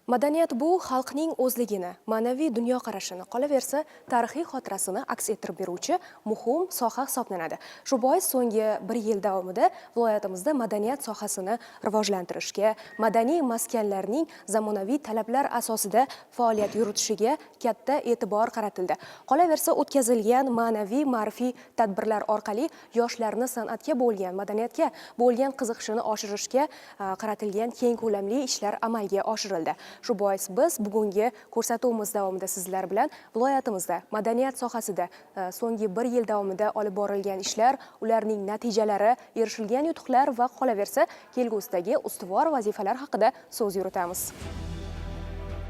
Madaniyat bu xalqning o'zligini, ma'naviy dunyoqarashini, qolaversa tarixiy xotirasini aks ettirib beruvchi muhim soha hisoblanadi. Shu bois so'nggi bir yil davomida viloyatimizda madaniyat sohasini rivojlantirishga, madaniy maskanlarning zamonaviy talablar asosida faoliyat yuritishiga katta e'tibor qaratildi. Qolaversa o'tkazilgan ma'naviy ma'rifiy tadbirlar orqali yoshlarni san'atga bo'lgan, madaniyatga bo'lgan qiziqishini oshirishga qaratilgan keng ko'lamli ishlar amalga oshirildi. Shu bois biz bugungi ko'rsatuvimiz davomida sizlar bilan viloyatimizda madaniyat sohasida so'nggi bir yil davomida olib borilgan ishlar, ularning natijalari, erishilgan yutuqlar va qolaversa kelgusidagi ustuvor vazifalar haqida so'z yuritamiz.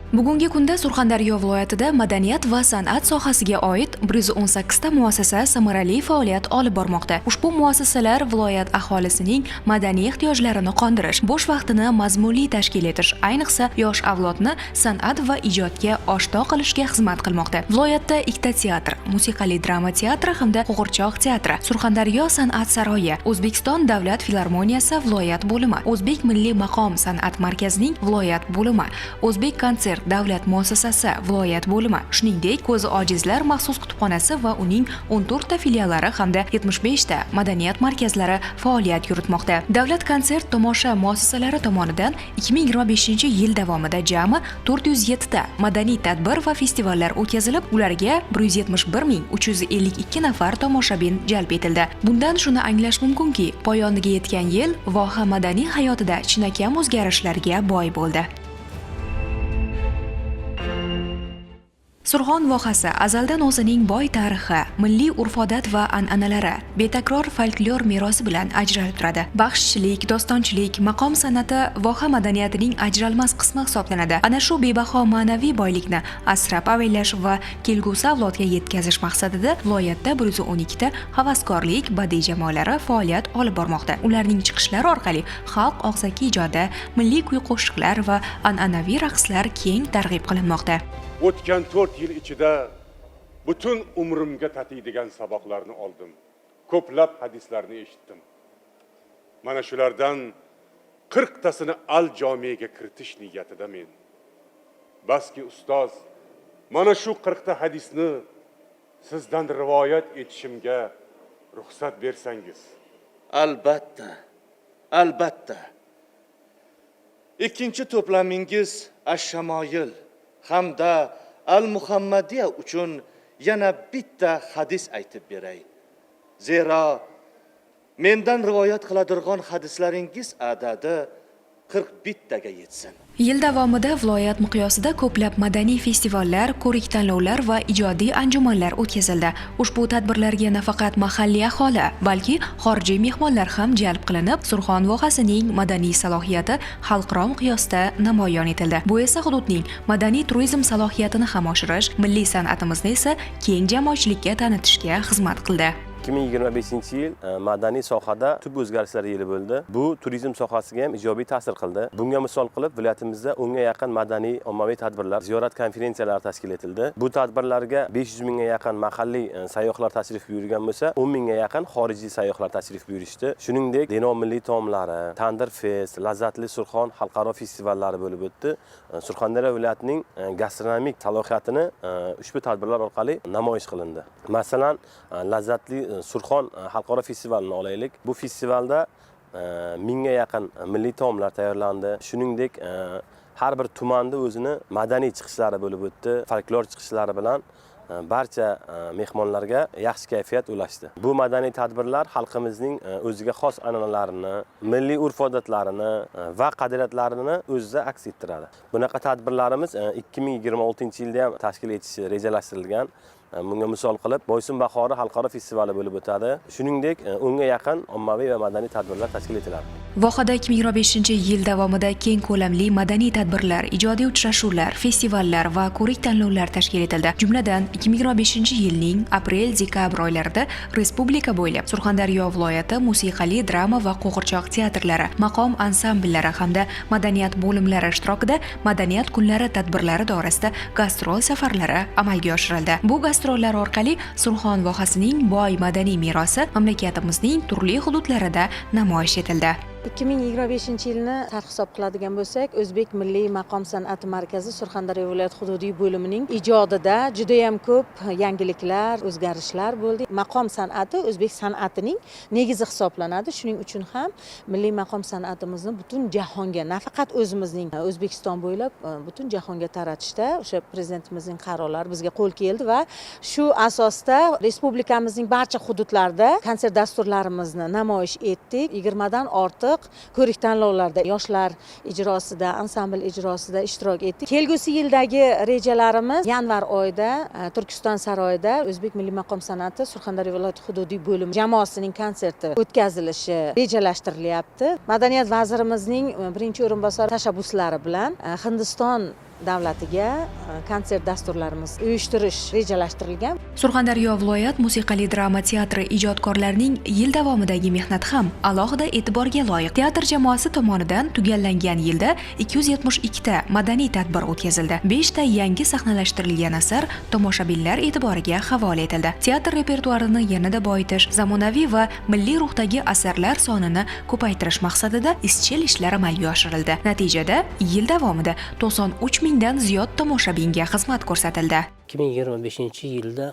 Bugungi kunda Surxondaryo viloyatida madaniyat va san'at sohasiga oid 118 ta muassasa samarali faoliyat olib bormoqda. Ushbu muassasalar viloyat aholisining madaniy ehtiyojlarini qondirish, bo'sh vaqtini mazmunli tashkil etish, ayniqsa yosh avlodni san'at va ijodga oshno qilishga xizmat qilmoqda. Viloyatda ikkita teatr, musiqali drama teatri hamda qo'g'irchoq teatri, Surxondaryo san'at saroyi, O'zbekiston davlat filarmoniyasi viloyat bo'limi, O'zbek milliy maqom san'at markazining viloyat bo'limi, O'zbek konsert davlat muassasasi viloyat bo'limi, shuningdek ko'zi ojizlar maxsus kutubxonasi va uning 14 ta filiallari hamda 75 ta madaniyat markazlari faoliyat yuritmoqda. Davlat konsert tomosha muassasalari tomonidan 2025-yil davomida jami 407 ta madaniy tadbir va festivallar o'tkazilib, ularga 171.352 nafar tomoshabin jalb etildi. Bundan shuni anglash mumkinki, poyoniga yetgan yil voha madaniy hayotida chinakam o'zgarishlarga boy bo'ldi. Surxon vohasi azaldan o'zining boy tarixi, milliy urf-odat va an'analari, betakror folklor merosi bilan ajralib turadi. Baxshichilik, dostonchilik, maqom san'ati voha madaniyatining ajralmas qismi hisoblanadi. Ana shu bebaho ma'naviy boylikni asrab-avaylash va kelgusi avlodga yetkazish maqsadida viloyatda 112 ta havaskorlik badiiy jamoalari faoliyat olib bormoqda. Ularning chiqishlari orqali xalq og'zaki ijodi, milliy kuy-qo'shiqlar va an'anaviy raqslar keng targ'ib qilinmoqda. O'tgan 4 yil ichida butun umrimga tatiydigan saboqlarni oldim. Ko'plab hadislarni eshitdim. Mana shulardan 40 tasini al-jomiyaga kiritish niyatida men. Baski ustoz, mana shu 40 ta hadisni sizdan rivoyat etishimga ruxsat bersangiz. Albatta. Albatta. Ikkinchi to'plamingiz Ash-Shamoyil hamda Al-Muhammadiya uchun yana bitta hadis aytib beray. Zero mendan rivoyat qiladigan hadislaringiz adadi 41 taga yetsin. Yil davomida viloyat miqyosida ko'plab madaniy festivallar, ko'rik-tanlovlar va ijodiy anjumanlar o'tkazildi. Ushbu tadbirlarga nafaqat mahalliy aholi, balki xorijiy mehmonlar ham jalb qilinib, Surxon vohasining madaniy salohiyati xalqaro miqyosda namoyon etildi. Bu esa hududning madaniy turizm salohiyatini ham oshirish, milliy san'atimizni esa keng jamoatchilikka tanitishga xizmat qildi. 2025-yil madaniy sohada tub o'zgarishlar yili bo'ldi. Bu turizm sohasiga ham ijobiy ta'sir qildi. Bunga misol qilib, viloyatimizda 10 ga yaqin madaniy ommaviy tadbirlar, ziyorat konferensiyalari tashkil etildi. Bu tadbirlarga 500 mingga yaqin mahalliy sayyohlar tashrif buyurgan bo'lsa, 10 mingga yaqin xorijiy sayyohlar tashrif buyurishdi. Shuningdek, Denov milliy taomlari, Tandir Fest, Lazzatli Surxon xalqaro festivallari bo'lib o'tdi. Surxondaryo viloyatining gastronomik salohiyatini ushbu tadbirlar orqali namoyish qilindi. Masalan, Lazzatli Surxon xalqaro festivalini olaylik. Bu festivalda 1000 ga yaqin milliy taomlar tayyorlandi. Shuningdek, har bir tumanda o'zini madaniy chiqishlari bo'lib o'tdi. Folklor chiqishlari bilan barcha mehmonlarga yaxshi kayfiyat ulashdi. Bu madaniy tadbirlar xalqimizning o'ziga xos an'analarini, milliy urf-odatlarini va qadriyatlarini o'zida aks ettiradi. Bunaqa tadbirlarimiz 2026-yilda ham tashkil etish rejalashtirilgan. Bunga misol qilib, Boysun bahori xalqaro festivali bo'lib o'tadi. Shuningdek, 10 ga yaqin ommaviy va madaniy tadbirlar tashkil etiladi. Vohada 2025-yil davomida keng ko'lamli madaniy tadbirlar, ijodiy uchrashuvlar, festivallar va ko'rik-tanlovlar tashkil etildi. Jumladan, 2025-yilning aprel-dekabr oylarida respublika bo'ylab Surxondaryo viloyati musiqali drama va qo'g'irchoq teatrlari, maqom ansambllari hamda madaniyat bo'limlari ishtirokida madaniyat kunlari tadbirlari doirasida gastrol safarlari amalga oshirildi. Bu gastrollar orqali Surxon vohasining boy madaniy merosi mamlakatimizning turli hududlarida namoyish etildi. 2025-yilni tarix hisob qiladigan bo'lsak, O'zbek Milliy maqom san'ati markazi Surxondaryo viloyat hududiy bo'limining ijodida juda ham ko'p yangiliklar, o'zgarishlar bo'ldi. Maqom san'ati o'zbek san'atining negizi hisoblanadi. Shuning uchun ham milliy maqom san'atimizni butun jahonga, nafaqat o'zimizning O'zbekiston bo'ylab butun jahonga taratishda o'sha prezidentimizning qarorlari bizga qo'l keldi va shu asosda respublikamizning barcha hududlarida konsert dasturlarimizni namoyish etdik. 20 dan ortiq ko'rik tanlovlarda yoshlar ijrosida, ansambl ijrosida ishtirok etdik. Kelgusi yildagi rejalarimiz yanvar oyida Turkiston saroyida O'zbek milliy maqom san'ati Surxondaryo viloyat hududiy bo'limi jamoasining konserti o'tkazilishi rejalashtirilyapti. Madaniyat vazirimizning birinchi o'rinbosari tashabbuslari bilan Hindiston davlatiga konsert dasturlarimiz uyushtirish rejalashtirilgan. Surxondaryo viloyat musiqali drama teatri ijodkorlarining yil davomidagi mehnati ham alohida e'tiborga loyiq. Teatr jamoasi tomonidan tugallangan yilda 272 ta madaniy tadbir o'tkazildi. 5 ta yangi sahnalashtirilgan asar tomoshabinlar e'tiboriga havola etildi. Teatr repertuarini yanada boyitish, zamonaviy va milliy ruhdagi asarlar sonini ko'paytirish maqsadida izchil ishlar amalga oshirildi. Natijada yil davomida 93 mingdan ziyod tomoshabinga xizmat ko'rsatildi. 2025-yilda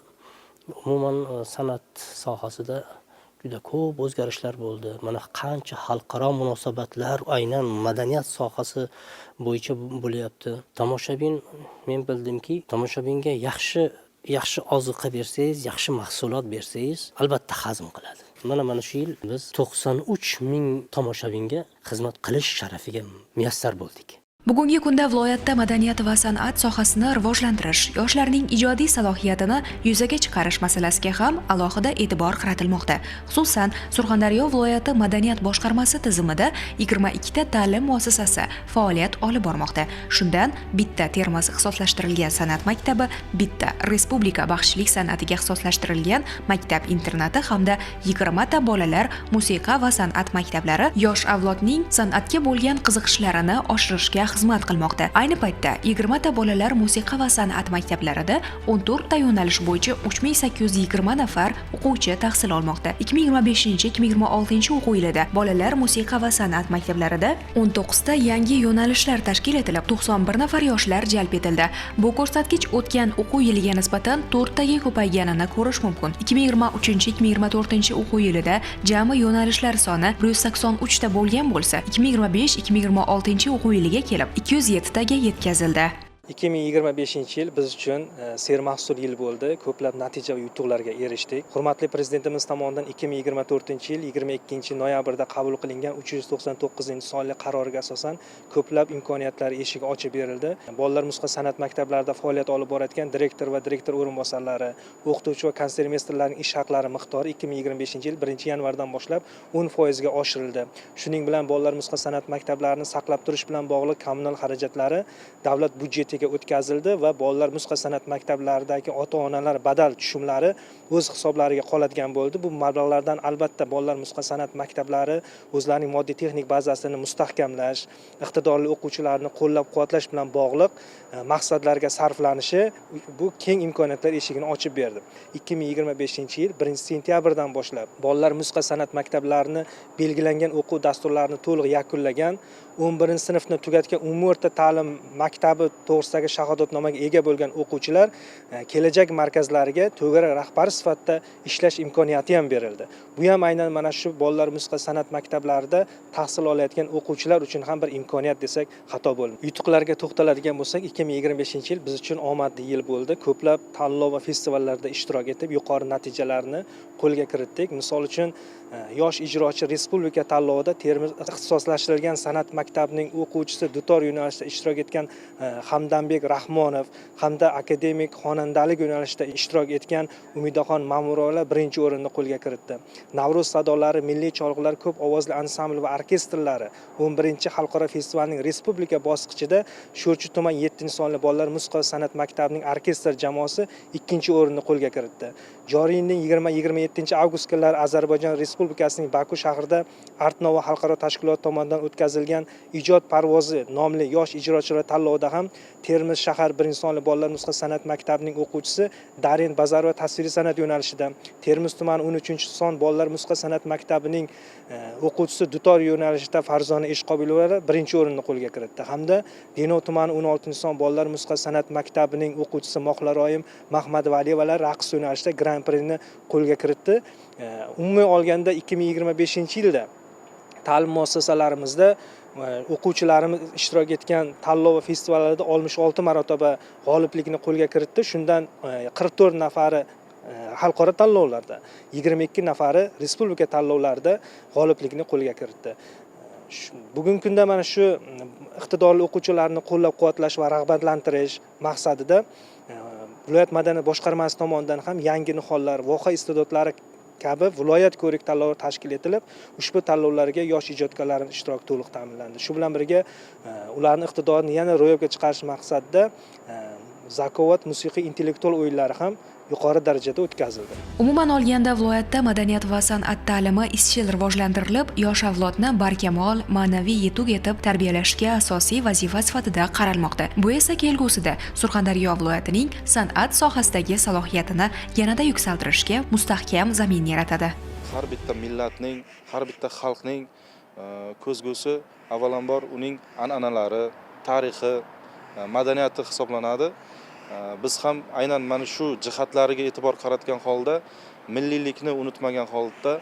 umuman san'at sohasida juda ko'p o'zgarishlar bo'ldi. Mana qancha xalqaro munosabatlar aynan madaniyat sohasi bo'yicha bo'lyapti. Tomoshabin, men bildimki, tomoshabinga yaxshi oziqa bersangiz, yaxshi mahsulot bersangiz, albatta hazm qiladi. Mana shu yil biz 93 ming tomoshabinga xizmat qilish sharafiga muyassar bo'ldik. Bugungi kunda viloyatda madaniyat va san'at sohasini rivojlantirish, yoshlarning ijodiy salohiyatini yuzaga chiqarish masalasiga ham alohida e'tibor qaratilmoqda. Xususan, Surxondaryo viloyati madaniyat boshqarmasi tizimida 22 ta ta'lim muassasasi faoliyat olib bormoqda. Shundan bitta Termiz ixtisoslashtirilgan san'at maktabi, bitta Respublika baxshilik san'atiga ixtisoslashtirilgan maktab-internati hamda 20 ta bolalar musiqa va san'at maktablari yosh avlodning san'atga bo'lgan qiziqishlarini oshirishga xizmat qilmoqda. Ayni paytda 20 ta bolalar musiqa va san'at maktablarida 14 ta yo'nalish bo'yicha 3820 nafar o'quvchi tahsil olmoqda. 2025-2026 o'quv yilida bolalar musiqa va san'at maktablarida 19 ta yangi yo'nalishlar tashkil etilib, 91 nafar yoshlar jalb etildi. Bu ko'rsatkich o'tgan o'quv yiliga nisbatan 4 taga ko'payganini ko'rish mumkin. 2023-2024 o'quv yilida jami yo'nalishlar soni 183 ta bo'lgan bo'lsa, 2025-2026 o'quv yiliga kelib 207 taga yetkazildi. 2025-yil biz uchun sermahsul yil bo'ldi. Ko'plab natija va yutuqlarga erishdik. Hurmatli prezidentimiz tomonidan 2024-yil 22-noyabrda qabul qilingan 399-sonli qaroriga asosan ko'plab imkoniyatlar eshigi ochib berildi. Bolalar musiqa san'at maktablarida faoliyat olib borayotgan direktor va direktor o'rinbosarlari, o'qituvchi va konsertmesterlarning ish haqlari miqdori 2025-yil 1-yanvardan boshlab 10% ga oshirildi. Shuning bilan bolalar musiqa san'at maktablarini saqlab turish bilan bog'liq kommunal xarajatlari davlat budjeti o'tkazildi va bolalar musiqa san'at maktablaridagi ota-onalar badal tushumlari o'z hisoblariga qoladigan bo'ldi. Bu mablag'lardan albatta bolalar musiqa san'at maktablari o'zlarining moddiy texnik bazasini mustahkamlash, iqtidorli o'quvchilarni qo'llab-quvvatlash bilan bog'liq maqsadlarga sarflanishi bu keng imkoniyatlar eshigini ochib berdi. 2025-yil 1-sentyabrdan boshlab bolalar musiqa san'at maktablarini belgilangan o'quv dasturlarini to'liq yakunlagan 11-sinfni tugatgan umumiy o'rta ta'lim maktabi to'g'risidagi shahodatnomaga ega bo'lgan o'quvchilar kelajak markazlariga to'garak rahbari sifatida ishlash imkoniyati ham berildi. Bu ham aynan mana shu bolalar musiqa san'at maktablarida tahsil olayotgan o'quvchilar uchun ham bir imkoniyat desak xato bo'lmaydi. Yutuqlarga to'xtaladigan bo'lsak, 2025-yil biz uchun omadli yil bo'ldi. Ko'plab tanlov va festivallarda ishtirok etib, yuqori natijalarni qo'lga kiritdik. Misol uchun yosh ijrochi respublika tanlovida Termiz ixtisoslashtirilgan san'at maktabining o'quvchisi dutor yo'nalishida ishtirok etgan Hamdambek Rahmonov hamda akademik xonandalik yo'nalishida ishtirok etgan Umidaxon Ma'murovalar birinchi o'rinni qo'lga kiritdi. Navro'z sadolari, milliy cholg'ular, ko'p ovozli ansambl va orkestrlari 11-xalqaro festivalning respublika bosqichida Sho'rchi tuman 7-sonli bolalar musiqa va san'at maktabining orkestr jamoasi 2-o'rinni qo'lga kiritdi. Joriy yilning 20-27 avgust kunlari Ozarbayjon Respublikasining Baku shahrida Art Nova xalqaro tashkilot tomonidan o'tkazilgan ijod parvozi nomli yosh ijrochilar tanlovida ham Termiz shahar birinchi sonli bolalar nusxa san'at maktabining o'quvchisi Darin Bazarova tasviriy san'at yo'nalishida, Termiz tumani 13-son bolalar nusxa san'at maktabining o'quvchisi dutor yo'nalishida Farzona Ishqobilova birinchi o'rinni qo'lga kiritdi hamda Denov tumani 16-son bolalar nusxa san'at maktabining o'quvchisi Mohlaroyim Mahmadvaliyevalar raqs yo'nalishida Grand Prixni qo'lga kiritdi. Umumiy olganda 2025-yilda ta'lim muassasalarimizda o'quvchilarimiz ishtirok etgan tanlov va festivallarda 66 marotaba g'oliblikni qo'lga kiritdi. Shundan 44 nafari xalqaro tanlovlarda, 22 nafari respublika tanlovlarida g'oliblikni qo'lga kiritdi. Bugungi kunda mana shu iqtidorli o'quvchilarni qo'llab-quvvatlash va rag'batlantirish maqsadida viloyat madaniyat boshqarmasi tomonidan ham yangi nihollar, voha istedodlari kabi viloyat ko'rik tanlovi tashkil etilib, ushbu tanlovlarga yosh ijodkorlarning ishtiroki to'liq ta'minlandi. Shu bilan birga ularning iqtidorini yana ro'yobga chiqarish maqsadida zakovat musiqiy intellektual o'yinlari ham yuqori darajada o'tkazildi. Umuman olganda viloyatda madaniyat va san'at ta'limi izchil rivojlantirilib, yosh avlodni barkamol ma'naviy yetuk etib tarbiyalashga asosiy vazifa sifatida qaralmoqda. Bu esa kelgusida Surxondaryo viloyatining san'at sohasidagi salohiyatini yanada yuksaltirishga mustahkam zamin yaratadi. Har bitta millatning, har bitta xalqning ko'zgusi avvalambor uning an'analari, tarixi, madaniyati hisoblanadi. Biz ham aynan mana shu jihatlariga e'tibor qaratgan holda, milliylikni unutmagan holda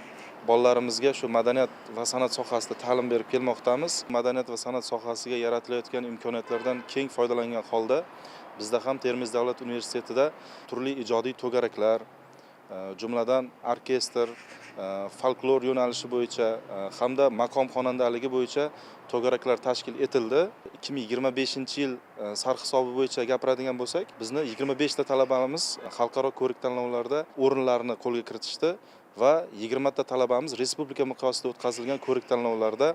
bolalarimizga shu madaniyat va san'at sohasida ta'lim berib kelmoqdamiz. Madaniyat va san'at sohasiga yaratilayotgan imkoniyatlardan keng foydalangan holda bizda ham Termiz davlat universitetida turli ijodiy to'garaklar, jumladan orkestr, folklor yo'nalishi bo'yicha hamda maqom xonandaligi bo'yicha to'garaklar tashkil etildi. 2025-yil sarhisobi bo'yicha gapiradigan bo'lsak, bizni 25 ta talabamiz xalqaro ko'rik tanlovlarda o'rinlarni qo'lga kiritishdi va 20 ta talabamiz respublika miqyosida o'tkazilgan ko'rik tanlovlarda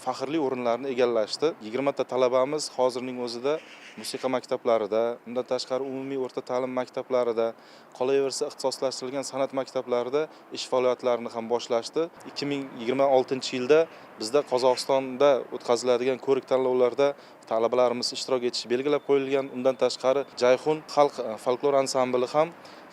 faxrli o'rinlarni egallashdi. 20 ta talabamiz hozirning o'zida musiqa maktablarida, undan tashqari umumiy o'rta ta'lim maktablarida, qolaversa ixtisoslashtirilgan san'at maktablarida ish faoliyatlarini ham boshlashdi. 2026-yilda bizda Qozog'istonda o'tkaziladigan ko'rik tanlovlarda talabalarimiz ishtirok etishi belgilab qo'yilgan. Undan tashqari Jayxun xalq folklor ansambli ham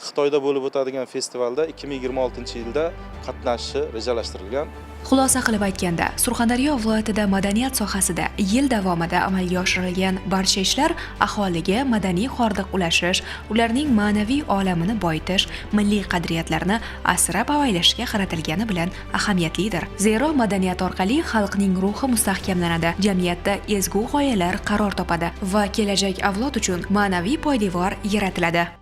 Xitoyda bo'lib o'tadigan festivalda 2026-yilda qatnashishi rejalashtirilgan. Xulosa qilib aytganda, Surxondaryo viloyatida madaniyat sohasida yil davomida amalga oshirilgan barcha ishlar aholiga madaniy hordiq ulashish, ularning ma'naviy olamini boyitish, milliy qadriyatlarni asrab-avaylashga qaratilgani bilan ahamiyatlidir. Zero madaniyat orqali xalqning ruhi mustahkamlanadi, jamiyatda ezgu g'oyalar qaror topadi va kelajak avlod uchun ma'naviy poydevor yaratiladi.